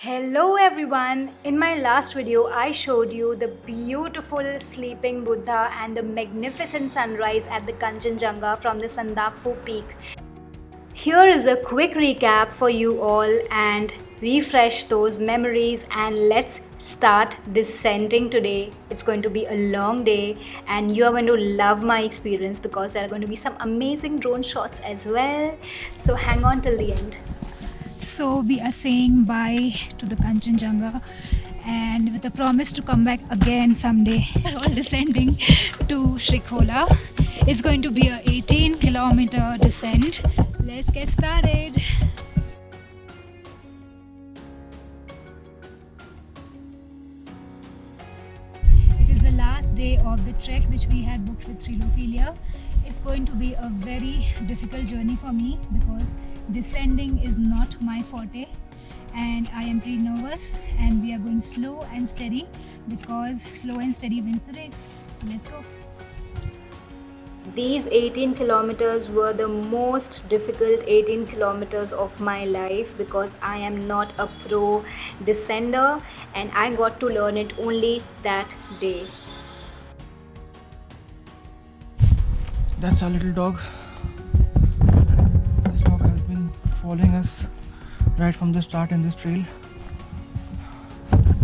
Hello everyone! In my last video, I showed you the beautiful sleeping Buddha and the magnificent sunrise at the Kanchenjunga from the Sandakphu peak. Here is a quick recap for you all and refresh those memories, and let's start descending today. It's going to be a long day and you are going to love my experience because there are going to be some amazing drone shots as well. So hang on till the end. So we are saying bye to the Kanchenjunga and with a promise to come back again someday. We're all descending to Shrikhola. It's going to be a 18-kilometer descent. Let's get started. It is the last day of the trek which we had booked with Trilophilia. It's going to be a very difficult journey for me because descending is not my forte and I am pretty nervous, and we are going slow and steady because slow and steady wins the race. Let's go. These 18 kilometers were the most difficult 18 kilometers of my life because I am not a pro descender and I got to learn it only that day. That's our little dog. This dog has been following us right from the start in this trail.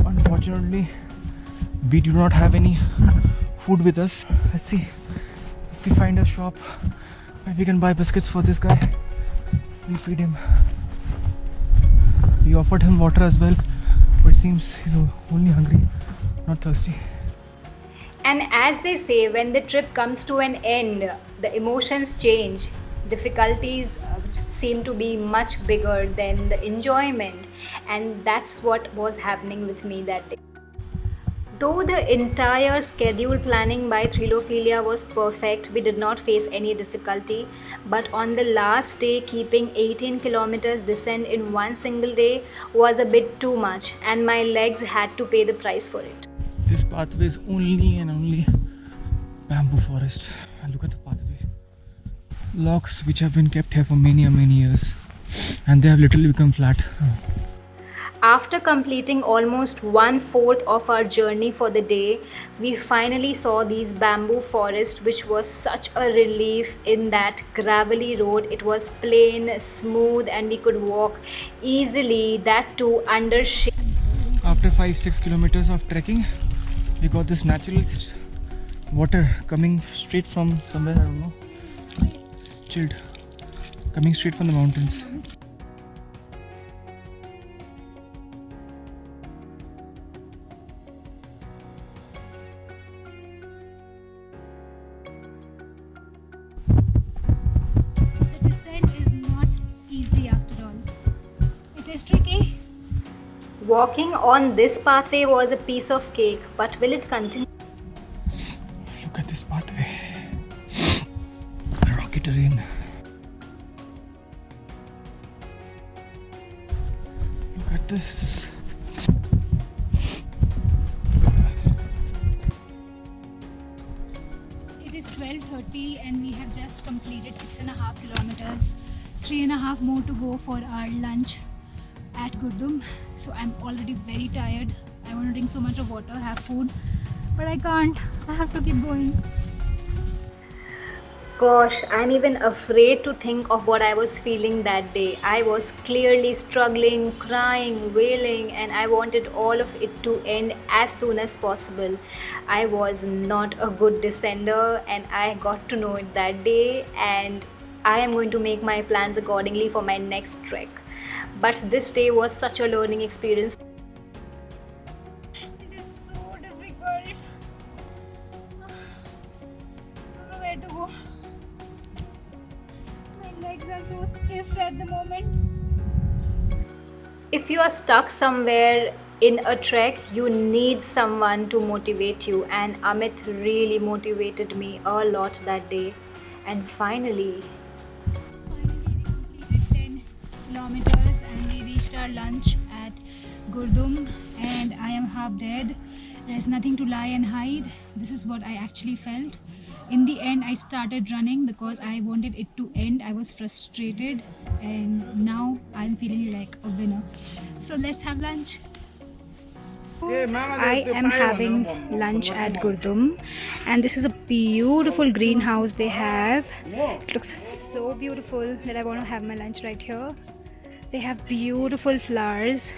Unfortunately, we do not have any food with us. Let's see if we find a shop where we can buy biscuits for this guy. We'll feed him. We offered him water as well, but it seems he's only hungry, not thirsty. And as they say, when the trip comes to an end, the emotions change. Difficulties seem to be much bigger than the enjoyment, and that's what was happening with me that day. Though the entire schedule planning by Trilophilia was perfect, we did not face any difficulty. But on the last day, keeping 18 kilometers descent in one single day was a bit too much, and my legs had to pay the price for it. This pathway is only and only bamboo forest. And look at the pathway. Logs which have been kept here for many years, and they have literally become flat. After completing almost 1/4 of our journey for the day, we finally saw these bamboo forests, which was such a relief in that gravelly road. It was plain, smooth, and we could walk easily, that too under shade. After 5-6 kilometers of trekking, we got this natural water coming straight from somewhere, I don't know. It's chilled, coming straight from the mountains. So the descent is not easy after all. It is tricky. Walking on this pathway was a piece of cake, but will it continue? Look at this pathway. Rocky terrain. Look at this. It is 12:30 and we have just completed 6.5 kilometers. 3.5 more to go for our lunch at Gurdum. So I'm already very tired. I want to drink so much of water, have food, but I can't. I have to keep going. Gosh, I'm even afraid to think of what I was feeling that day. I was clearly struggling, crying, wailing, and I wanted all of it to end as soon as possible. I was not a good descender, and I got to know it that day, and I am going to make my plans accordingly for my next trek. But this day was such a learning experience. It is so difficult. I don't know where to go. My legs are so stiff at the moment. If you are stuck somewhere in a trek, you need someone to motivate you, and Amit really motivated me a lot that day. And finally, We completed 10 kilometers and we reached our lunch at Gurdum, and I am half dead There's nothing to lie and hide. This is what I actually felt. In the end, I started running because I wanted it to end. I was frustrated, and now I'm feeling like a winner. So let's have lunch. I am having lunch at Gurdum, and this is a beautiful greenhouse they have. It looks so beautiful that I want to have my lunch right here. They have beautiful flowers,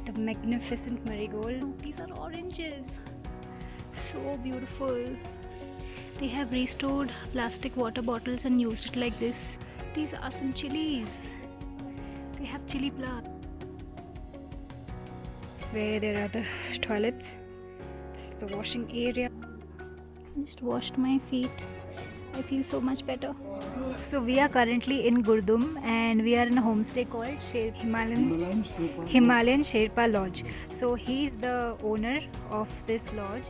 the magnificent marigold. These are oranges, so beautiful. They have restored plastic water bottles and used it like this. These are some chilies. They have chili plant. Where there are the toilets. This is the washing area. I just washed my feet. I feel so much better. So we are currently in Gurdum and we are in a homestay called Himalayan Sherpa Lodge. So he is the owner of this lodge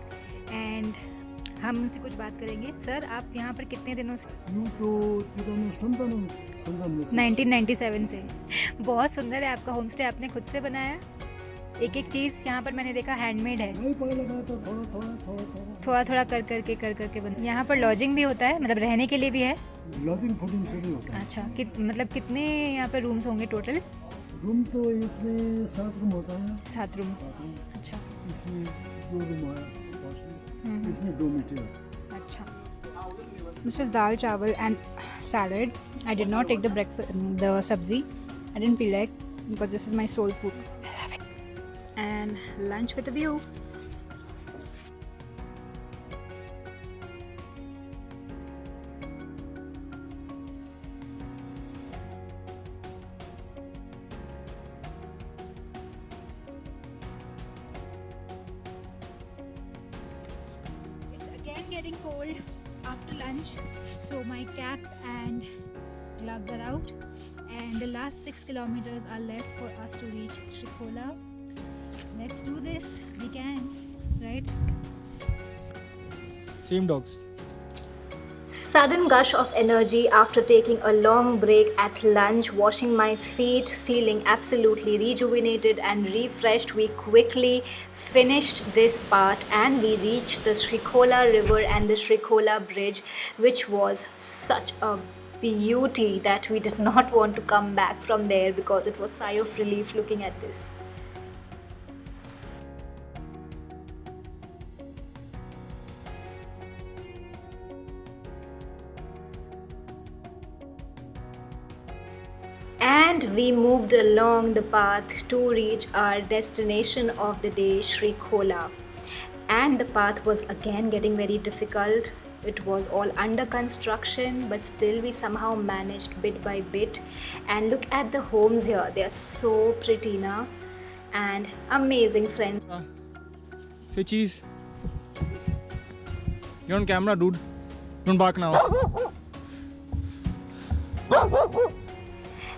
and हम उनसे कुछ बात करेंगे. Sir, आप यहाँ पर कितने दिनों से? 1997 से. बहुत सुंदर है आपका होमस्टे. आपने खुद से बनाया? एक एक चीज़ यहाँ पर मैंने देखा हैंडमेड है. थोड़ा थोड़ा कर करके बना. यहाँ पर लॉजिंग भी होता है, मतलब रहने के लिए भी है? लॉजिंग फूडिंग से भी होता है. अच्छा, मतलब कितने यहाँ पर रूम्स होंगे टोटल? रूम तो इसमें 7 रूम होता है. 7 रूम. अच्छा. इसमें 2 रूम है. इसमें 2 मीटर. अच्छा. This is dal chawal and salad. I did not take the breakfast, the sabzi. I didn't feel like, because this is my soul food. I love it. And lunch with a view. It's again getting cold after lunch, so my cap and gloves are out, and the last 6 kilometers are left for us to reach Shrikhola. Let's do this. We can, right? Same dogs. Sudden gush of energy after taking a long break at lunch, washing my feet, feeling absolutely rejuvenated and refreshed. We quickly finished this part and we reached the Shrikhola river and the Shrikhola bridge, which was such a beauty that we did not want to come back from there because it was a sigh of relief looking at this. And we moved along the path to reach our destination of the day, Shrikhola. And the path was again getting very difficult. It was all under construction, but still we somehow managed bit by bit. And look at the homes here. They are so pretty now. And amazing, friends. Say cheese. You're on camera, dude. Don't bark now.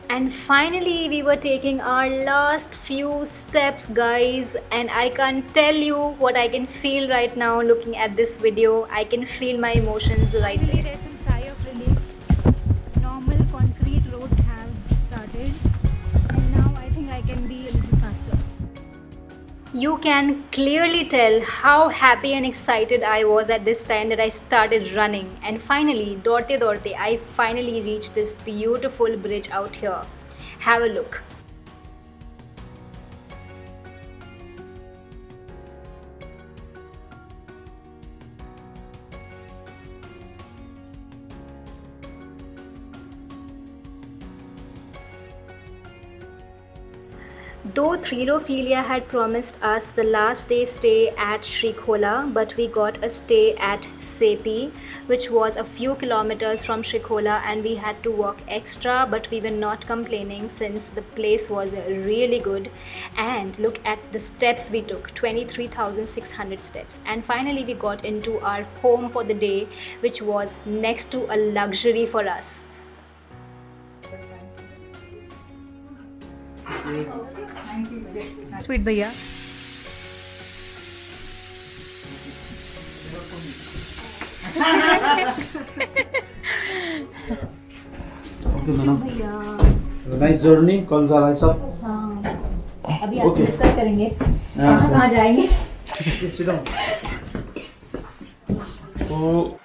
And finally we were taking our last few steps, guys, and I can't tell you what I can feel right now looking at this video. I can feel my emotions right Finally, there. there's some sigh of relief. Normal concrete roads have started, and now I think I can be a little faster. You can clearly tell how happy and excited I was at this time that I started running, and finally, dorte dorte, I finally reached this beautiful bridge out here. Have a look. Though Trilophilia had promised us the last day stay at Shrikhola, but we got a stay at Sepi, which was a few kilometers from Shrikhola, and we had to walk extra, but we were not complaining since the place was really good. And look at the steps we took, 23,600 steps. And finally we got into our home for the day, which was next to a luxury for us. Sweet bhaiya. Okay, madam. Nice journey. कल जाना है सब. अभी आज discuss करेंगे कहाँ जाएंगे. Sit down. Oh.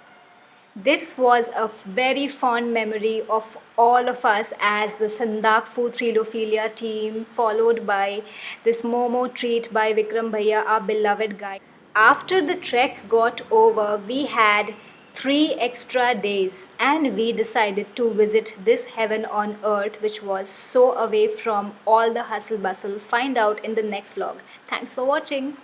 This was a very fond memory of all of us as the Sandakphu Trilophilia team, followed by this Momo treat by Vikram Bhaiya, our beloved guide. After the trek got over, we had 3 extra days and we decided to visit this heaven on earth, which was so away from all the hustle bustle. Find out in the next vlog. Thanks for watching.